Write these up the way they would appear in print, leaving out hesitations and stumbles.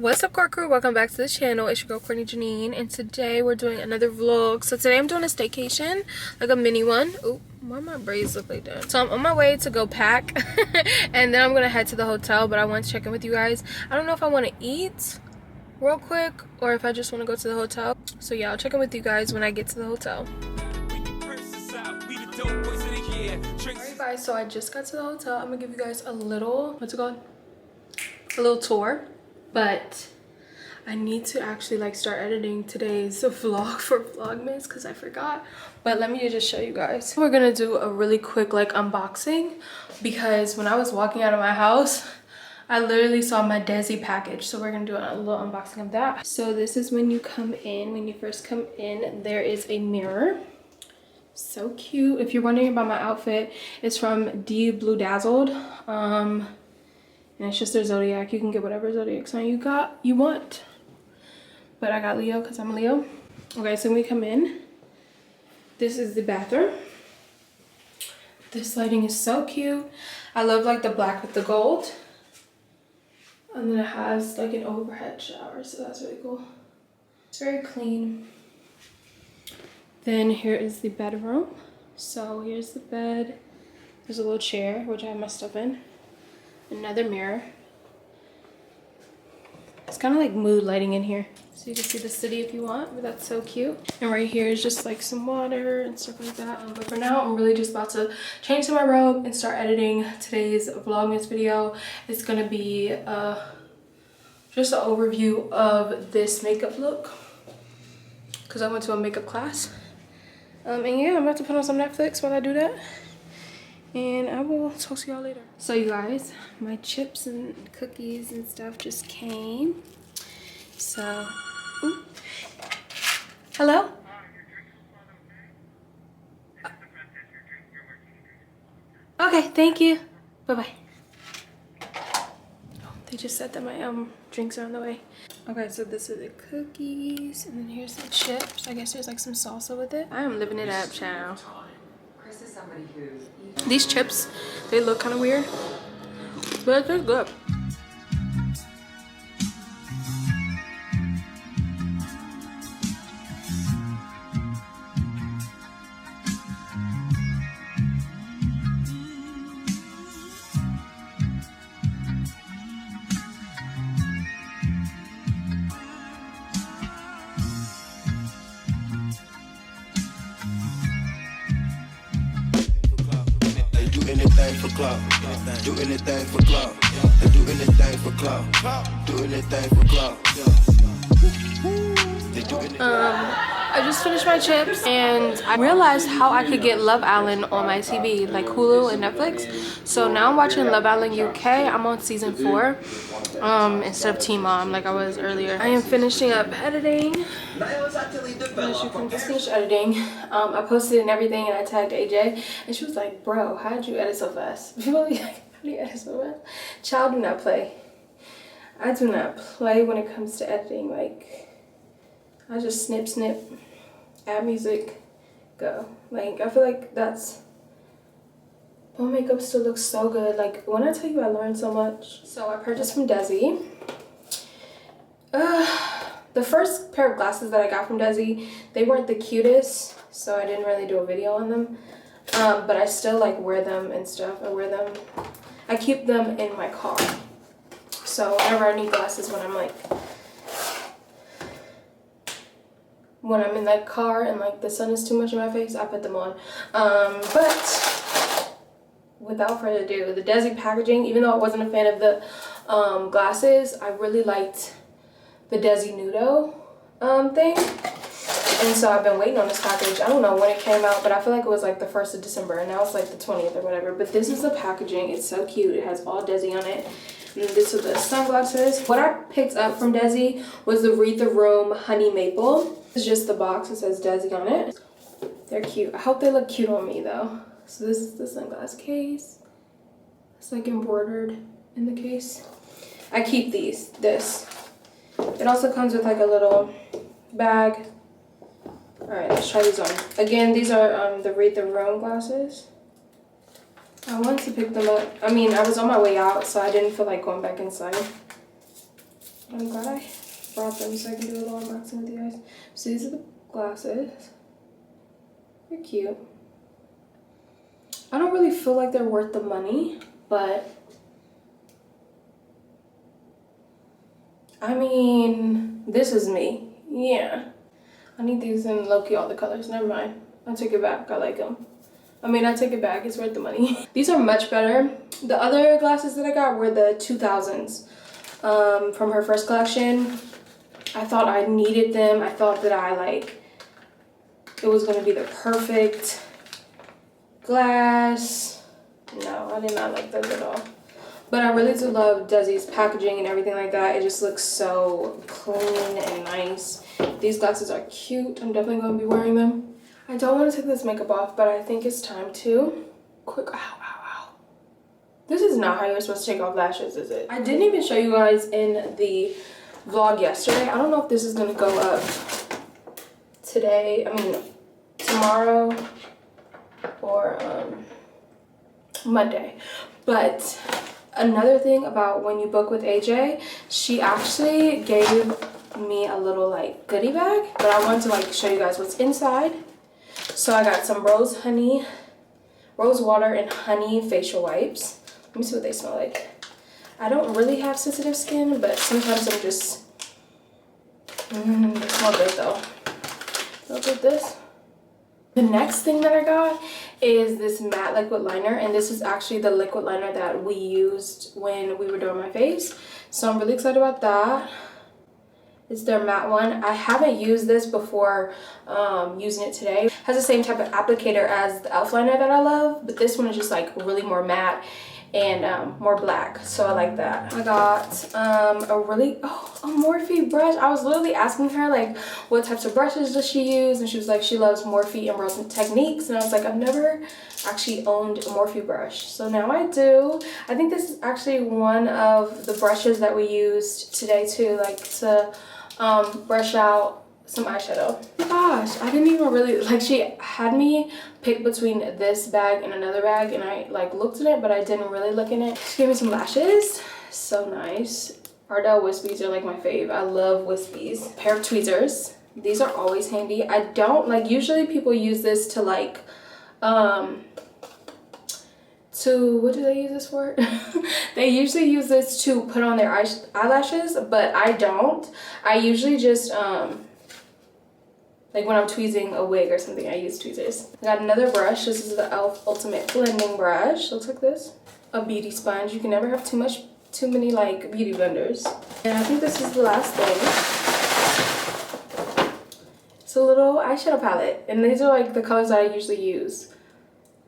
What's up, core crew? Welcome back to the channel. It's your girl Courtney Janine, and today we're doing another vlog. So today I'm doing a staycation, like a mini one. Oh, why my braids look like that? So I'm on my way to go pack and then I'm gonna head to the hotel, but I want to check in with you guys. I don't know if I want to eat real quick or if I just want to go to the hotel. So yeah, I'll check in with you guys when I get to the hotel. Alright guys, so I just got to the hotel. I'm gonna give you guys a little, what's it called? A little tour. But I need to actually like start editing today's vlog for VLOGMAS because I forgot. But let me just show you guys. We're gonna do a really quick like unboxing because when I was walking out of my house, I literally saw my dezi package. So we're gonna do a little unboxing of that. So this is when you come in. When you first come in, there is a mirror. So cute. If you're wondering about my outfit, it's from D Blue Dazzled. And it's just their zodiac. You can get whatever zodiac sign you want. But I got Leo because I'm a Leo. Okay, so when we come in, this is the bathroom. This lighting is so cute. I love like the black with the gold. And then it has like an overhead shower, so that's really cool. It's very clean. Then here is the bedroom. So here's the bed. There's a little chair, which I have my stuff in. Another mirror. It's kind of like mood lighting in here, so you can see the city if you want, but that's so cute. And right here is just like some water and stuff like that. But for now, I'm really just about to change to my robe and start editing today's VLOGMAS video. It's gonna be just an overview of this makeup look because I went to a makeup class. And yeah, I'm about to put on some Netflix while I do that. And I will talk to y'all later. So you guys, my chips and cookies and stuff just came. So, ooh. Hello? Okay, thank you. Bye-bye. Oh, they just said that my drinks are on the way. Okay, so this is the cookies, and then here's the chips. I guess there's like some salsa with it. I am living it up, child. These chips, they look kind of weird, but they're good. Anything for clout, do anything for clout, they do anything for clout, do anything for clout. I just finished my chips and I realized how I could get Love Island on my TV, like Hulu and Netflix. So now I'm watching Love Island UK. I'm on season 4 instead of Teen Mom like I was earlier. I am finishing up editing. As you can just finish editing. I posted and everything and I tagged AJ and she was like, bro, how did you edit so fast? People be like, how do you edit so fast? Child, do not play. I do not play when it comes to editing. Like, I just snip, add music, go. Like, I feel like that's, my makeup still looks so good. Like, when I tell you I learned so much. So I purchased from dezi. The first pair of glasses that I got from dezi, they weren't the cutest, so I didn't really do a video on them. But I still like wear them and stuff. I keep them in my car. So whenever I need glasses when I'm like, when I'm in that car and like the sun is too much in my face, I put them on. But without further ado, the dezi packaging, even though I wasn't a fan of the glasses, I really liked the dezi Nudo thing. And so I've been waiting on this package. I don't know when it came out, but I feel like it was like the 1st of December and now it's like the 20th or whatever. But this is the packaging. It's so cute. It has all dezi on it. And this is the sunglasses. What I picked up from dezi was the Read the Room Honey Maple. It's just the box. It says dezi on it. They're cute. I hope they look cute on me though. So this is the sunglass case. It's like embroidered in the case. I keep this. It also comes with like a little bag. Alright, let's try these on. Again, these are the Read the Room glasses. I wanted to pick them up. I mean, I was on my way out, so I didn't feel like going back inside. I'm glad I brought them so I can do a little unboxing with you guys. So these are the glasses. They're cute. I don't really feel like they're worth the money, but I mean, this is me. Yeah. I need these in low-key all the colors. Never mind. I take it back. I like them. I mean, I take it back. It's worth the money. These are much better. The other glasses that I got were the 2000s from her first collection. I thought I needed them. I thought that it was going to be the perfect glass. No, I did not like those at all. But I really do love Dezi's packaging and everything like that. It just looks so clean and nice. These glasses are cute. I'm definitely going to be wearing them. I don't want to take this makeup off, but I think it's time to. Quick, ow, ow, ow. This is not how you're supposed to take off lashes, is it? I didn't even show you guys in the vlog yesterday. I don't know if this is going to go up tomorrow or Monday. But another thing about when you book with AJ, she actually gave me a little like goodie bag, but I wanted to like show you guys what's inside. So I got some rose water and honey facial wipes. Let me see what they smell like. I don't really have sensitive skin, but sometimes I'm just they smell good though. Look at this. The next thing that I got is this matte liquid liner, and this is actually the liquid liner that we used when we were doing my face. So I'm really excited about that. It's their matte one. I haven't used this before using it today. It has the same type of applicator as the e.l.f. liner that I love, but this one is just like really more matte and more black, so I like that. I got a Morphe brush. I was literally asking her like what types of brushes does she use, and she was like she loves Morphe and Rose Techniques, and I was like I've never actually owned a Morphe brush, so now I do. I think this is actually one of the brushes that we used today too, like to brush out some eyeshadow. Oh my gosh, I didn't even really like, she had me pick between this bag and another bag, and I like looked at it, but I didn't really look in it. She gave me some lashes, so nice. Ardell Wispies are like my fave. I love Wispies. Pair of tweezers. These are always handy. I don't like, usually people use this to like what do they use this for? They usually use this to put on their eyelashes, but I don't. I usually just like when I'm tweezing a wig or something, I use tweezers. I got another brush. This is the e.l.f. Ultimate Blending Brush. Looks like this. A beauty sponge. You can never have too many like beauty blenders. And I think this is the last thing. It's a little eyeshadow palette, and these are like the colors that I usually use,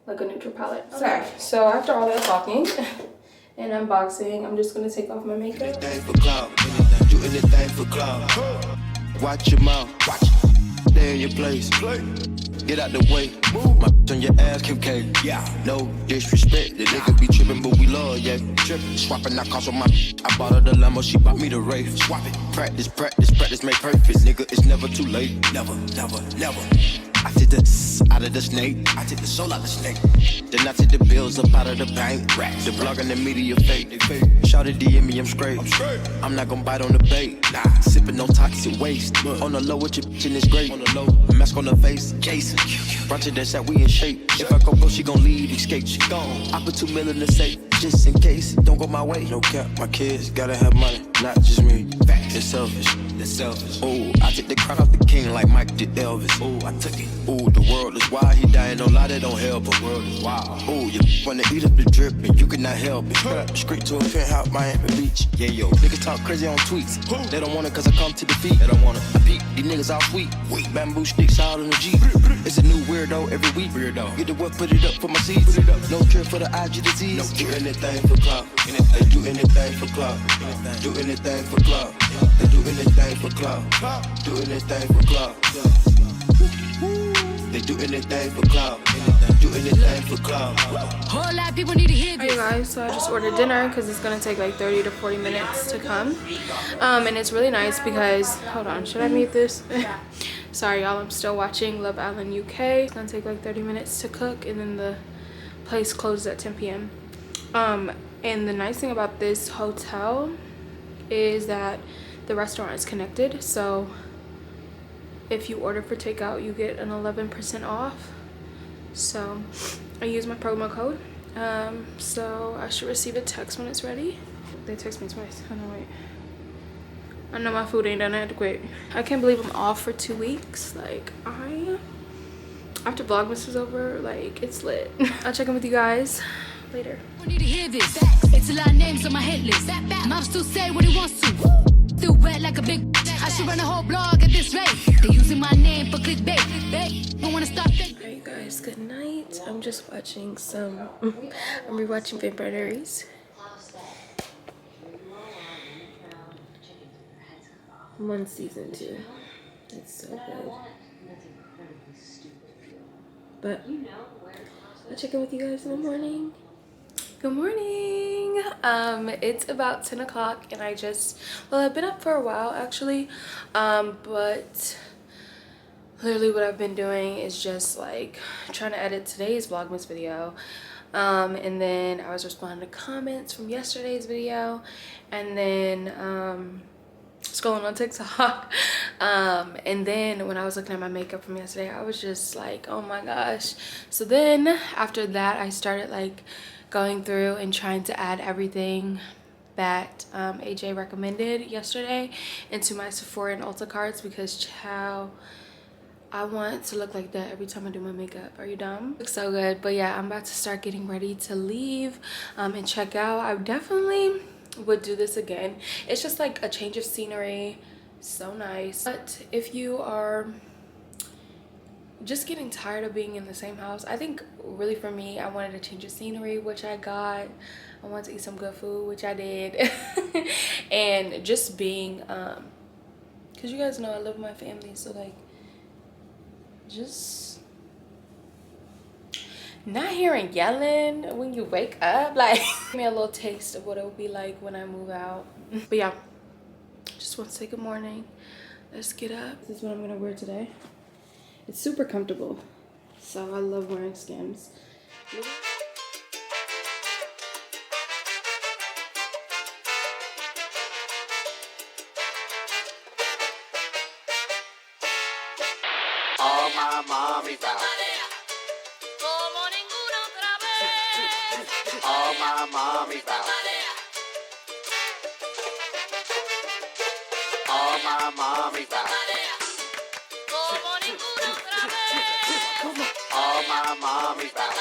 like a neutral palette. Okay, so after all that talking and unboxing, I'm just gonna take off my makeup. Do anything for clout. Watch your mouth. Stay in your place. Get out the way. My on your ass, Kim K. Yeah. No disrespect. The nigga be tripping, but we love, yeah. Tripping. Swapping, I cost on my. I bought her the Lambo, she bought me the Wraith. Swap it. Practice, make perfect. Nigga, it's never too late. Never. I take the out of the snake. I take the soul out of the snake. Then I take the bills up out of the bank. The blog and the media fake. Shout it DM me, I'm straight. I'm not gonna bite on the bait. Nah, sipping no toxic waste. On the low with your bitch in this great. On the low, mask on the face. Jason, brunch it, that's how we in shape. If I go, she gon' leave, escape. She gone. I put $2 million in the safe, just in case. Don't go my way. No cap, my kids gotta have money, not just me. It's selfish. Oh, I took the crown off the king like Mike did Elvis. Oh, I took it. Oh, the world is wild. He dying, no lie, that don't help. The world is wild. Oh, you wanna eat up the drip and you cannot help it. Straight to a penthouse, Miami Beach. Yeah, yo, niggas talk crazy on tweets. They don't want it cause I come to defeat. They don't want it. I peek, these niggas all sweet. Bamboo sticks out in the Jeep. It's a new weirdo every week. Get the what, put it up for my seeds. No trip for the IG disease. No, do anything for clout. They do anything for clout. Do anything for clout. They do anything for clout. Do anything for clout. They do anything for clout. Do anything for clout. Whole lot of people need to hear this. Hey guys, so I just ordered dinner because it's gonna take like 30 to 40 minutes to come. And it's really nice because, hold on, should I mute this? Sorry y'all, I'm still watching Love Island UK. It's gonna take like 30 minutes to cook, and then the place closes at 10 p.m. And the nice thing about this hotel is that the restaurant is connected, so if you order for takeout you get an 11% off. So I use my promo code. So I should receive a text when it's ready. They text me twice. Oh no, wait. I know my food ain't done adequate. I can't believe I'm off for 2 weeks. Like, after Vlogmas is over, like, it's lit. I'll check in with you guys later. I need to hear this. It's a lot of names on my hit list. Mom still say what he wants to. Still wet like a big. I should run a whole blog at this rate. They're using my name for clickbait. Don't wanna stop it. Alright, you guys, good night. I'm just watching some. I'm rewatching Vampire Diaries. I'm on season 2. It's so good. But I'll check in with you guys in the morning. Good morning. It's about 10 o'clock and I just, well, I've been up for a while actually, but literally what I've been doing is just like trying to edit today's Vlogmas video, and then I was responding to comments from yesterday's video, and then scrolling on TikTok, and then when I was looking at my makeup from yesterday, I was just like, oh my gosh. So then after that I started like going through and trying to add everything that AJ recommended yesterday into my Sephora and Ulta carts, because child, I want to look like that every time I do my makeup. Are you dumb? Looks so good. But yeah, I'm about to start getting ready to leave and check out. I definitely would do this again. It's just like a change of scenery. So nice. But if you are just getting tired of being in the same house, I think really for me, I wanted a change of scenery, which I got. I wanted to eat some good food, which I did. And just being because you guys know I live with my family, so like just not hearing yelling when you wake up, like give me a little taste of what it will be like when I move out. But yeah, just want to say good morning. Let's get up. This is what I'm gonna wear today. It's super comfortable, so I love wearing Skims. All my mommy found. All my mommy found. All my mommy found. All my mommy found.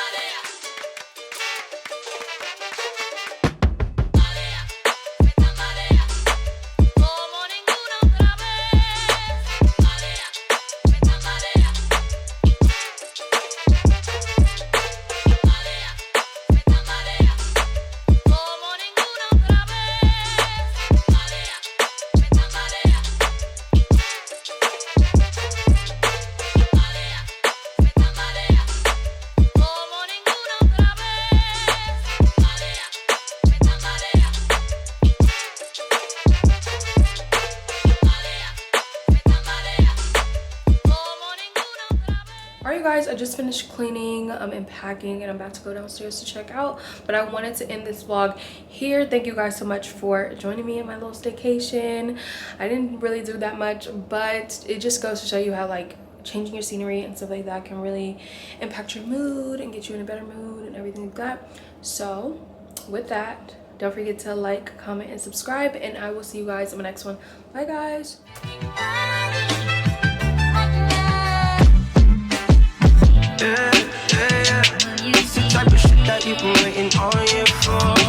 Alright guys, I just finished cleaning and packing, and I'm about to go downstairs to check out, but I wanted to end this vlog here. Thank you guys so much for joining me in my little staycation. I didn't really do that much, but it just goes to show you how like changing your scenery and stuff like that can really impact your mood and get you in a better mood and everything like that. So with that, don't forget to like, comment, and subscribe, and I will see you guys in my next one. Bye guys. Yeah, yeah, yeah. It's the type of shit that you've been waiting on you for.